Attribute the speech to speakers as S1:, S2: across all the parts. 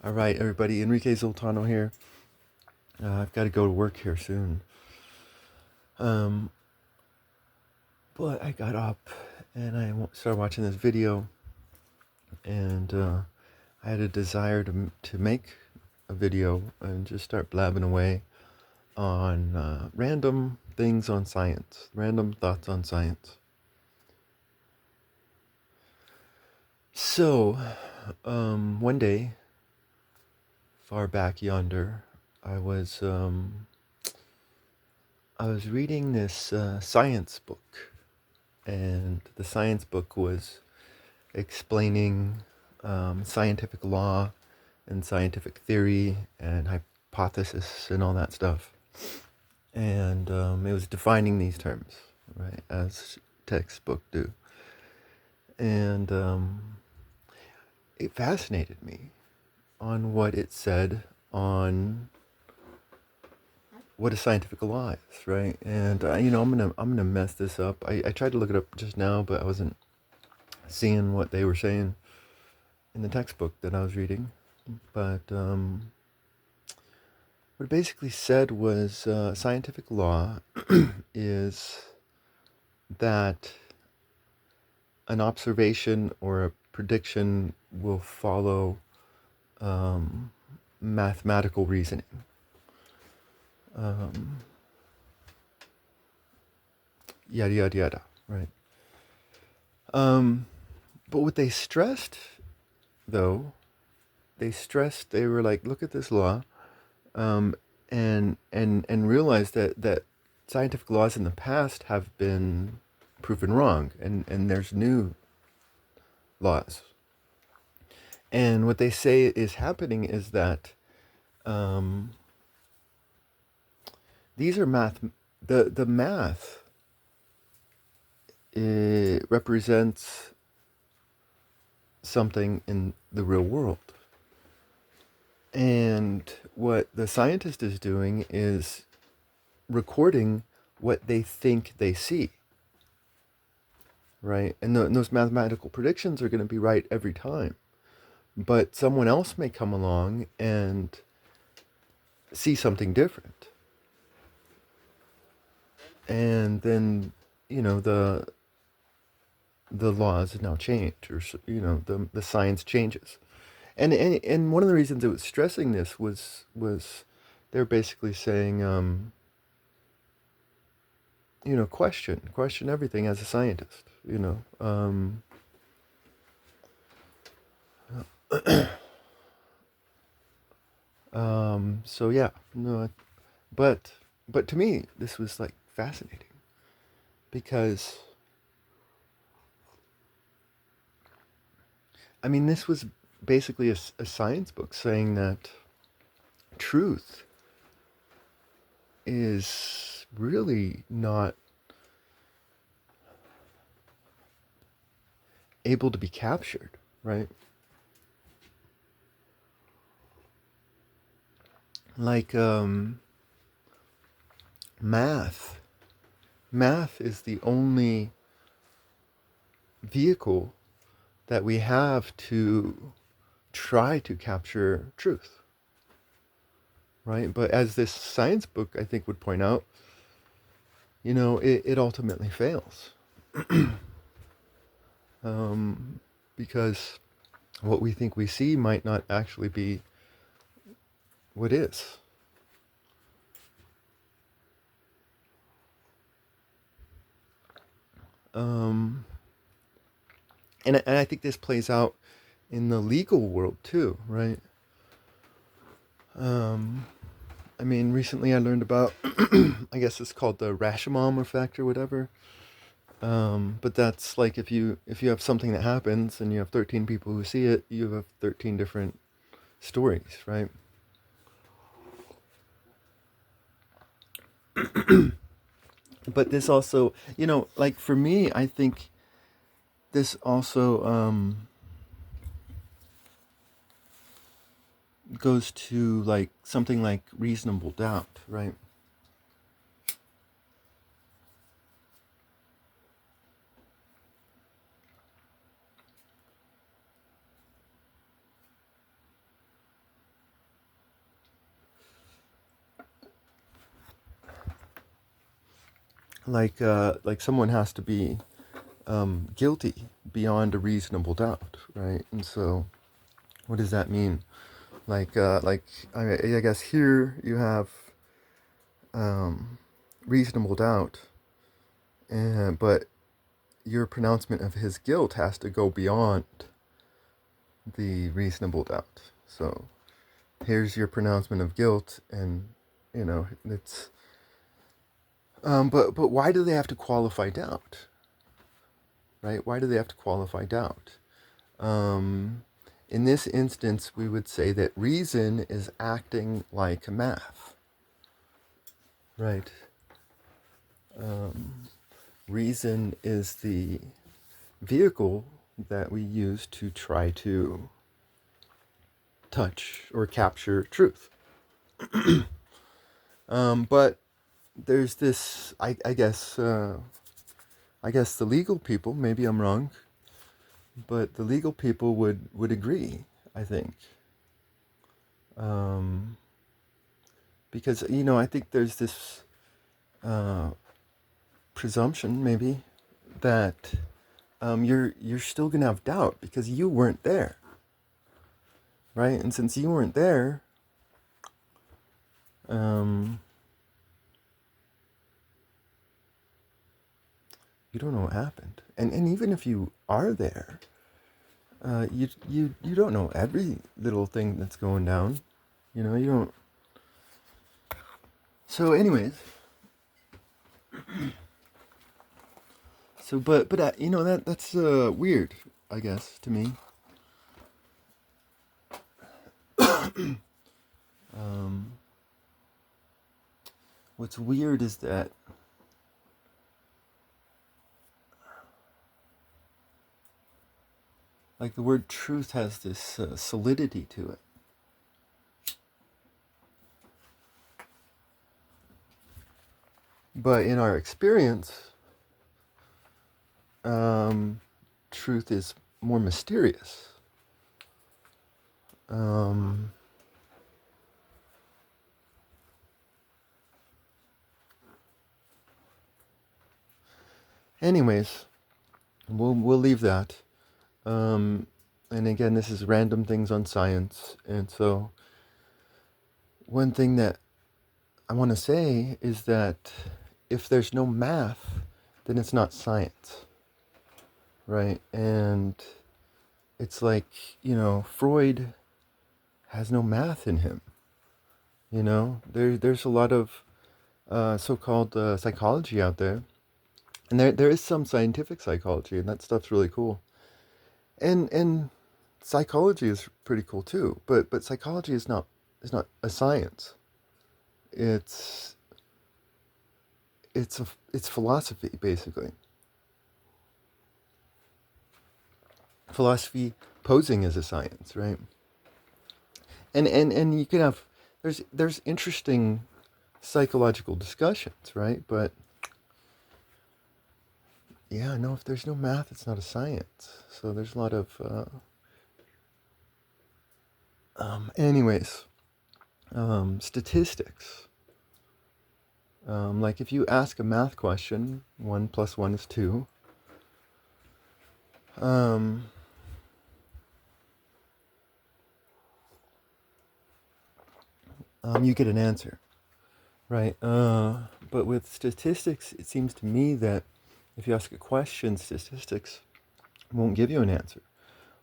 S1: All right, everybody. Enrique Zoltano here. I've got to go to work here soon. Um, but I got up and I started watching this video, and I had a desire to make a video and just start blabbing away on random things on science, random thoughts on science. So, one day, far back yonder, I was um, I was reading this science book, and the science book was explaining scientific law and scientific theory and hypothesis and all that stuff. And it was defining these terms, right, as textbook do. And it fascinated me on what it said on what a scientific law is, right? And I'm gonna mess this up. I tried to look it up just now, but I wasn't seeing what they were saying in the textbook that I was reading. But what it basically said was scientific law is that an observation or a prediction will follow um, mathematical reasoning. Um, Yada, yada, yada, right? Um, but what they stressed, though, they were like, look at this law, um, and realize that scientific laws in the past have been proven wrong, and there's new laws. And what they say is happening is that um, these are math. The math, it represents something in the real world. And what the scientist is doing is recording what they think they see, right? And those mathematical predictions are going to be right every time. But someone else may come along and see something different. And then, you know, the laws now change, or the science changes. And one of the reasons it was stressing this was they're basically saying, question everything as a scientist. So yeah, no, but but to me this was like fascinating because I mean this was basically a science book saying that truth is really not able to be captured, right? Like math. Math is the only vehicle that we have to try to capture truth, right? But as this science book, I think, would point out, it ultimately fails. Because what we think we see might not actually be what is. Um, and I think this plays out in the legal world too, right? Um, I mean, recently I learned about, I guess it's called the Rashomon effect or whatever. But that's like if you have something that happens and you have 13 people who see it, you have 13 different stories, right? But this also, like for me, I think this also goes to like something like reasonable doubt, right? like someone has to be guilty beyond a reasonable doubt, right? And so, what does that mean? Like I guess here you have um, reasonable doubt, but your pronouncement of his guilt has to go beyond the reasonable doubt. So here's your pronouncement of guilt, and it's but why do they have to qualify doubt, right? Why do they have to qualify doubt? Um, in this instance, we would say that reason is acting like math, right? Um, reason is the vehicle that we use to try to touch or capture truth. But there's this, I guess the legal people, maybe I'm wrong, but the legal people would agree, I think. Um, because, I think there's this uh, presumption, maybe, that you're still gonna have doubt because you weren't there, right? And since you weren't there, um, you don't know what happened. And even if you are there, you don't know every little thing that's going down. You don't. So, anyways, but that's weird, I guess, to me. Um, what's weird is that like the word truth has this solidity to it. But in our experience, truth is more mysterious. Um, anyways, we'll leave that. And again, this is random things on science, and so one thing that I want to say is that if there's no math, then it's not science, right? And it's like, Freud has no math in him. There's a lot of so-called psychology out there, and there is some scientific psychology, and that stuff's really cool. And psychology is pretty cool too. But psychology is not a science. It's it's philosophy basically. Philosophy posing as a science, right? And you can have there's interesting psychological discussions, right? But yeah, no, if there's no math, it's not a science. So there's a lot of anyways, statistics. Like if you ask a math question, 1 + 1 is 2. Um, you get an answer, right? But with statistics, it seems to me that if you ask a question, statistics won't give you an answer.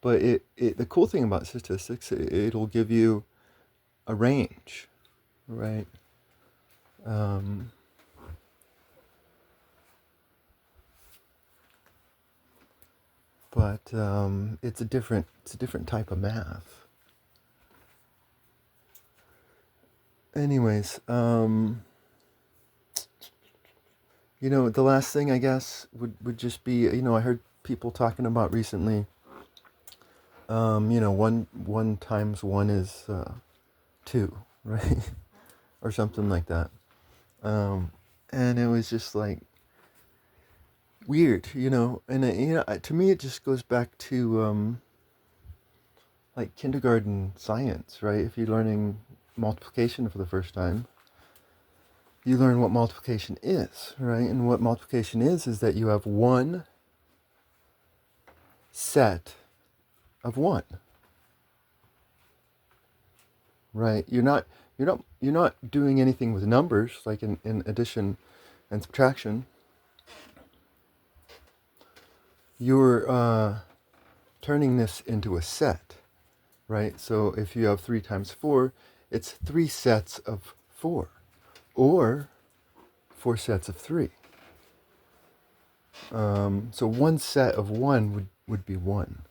S1: But the cool thing about statistics, it'll give you a range, right? Um, but it's a different type of math. Anyways, the last thing I guess would just be, I heard people talking about recently, 1 times 1 is 2, right? Or something like that. Um, and it was just like weird, and to me it just goes back to like kindergarten science, right? If you're learning multiplication for the first time, you learn what multiplication is, right? And what multiplication is that you have one set of one, right? You're not doing anything with numbers like in addition and subtraction. You're turning this into a set, right? So if you have 3 times 4, it's 3 sets of 4, or 4 sets of 3. So one set of 1 would be 1.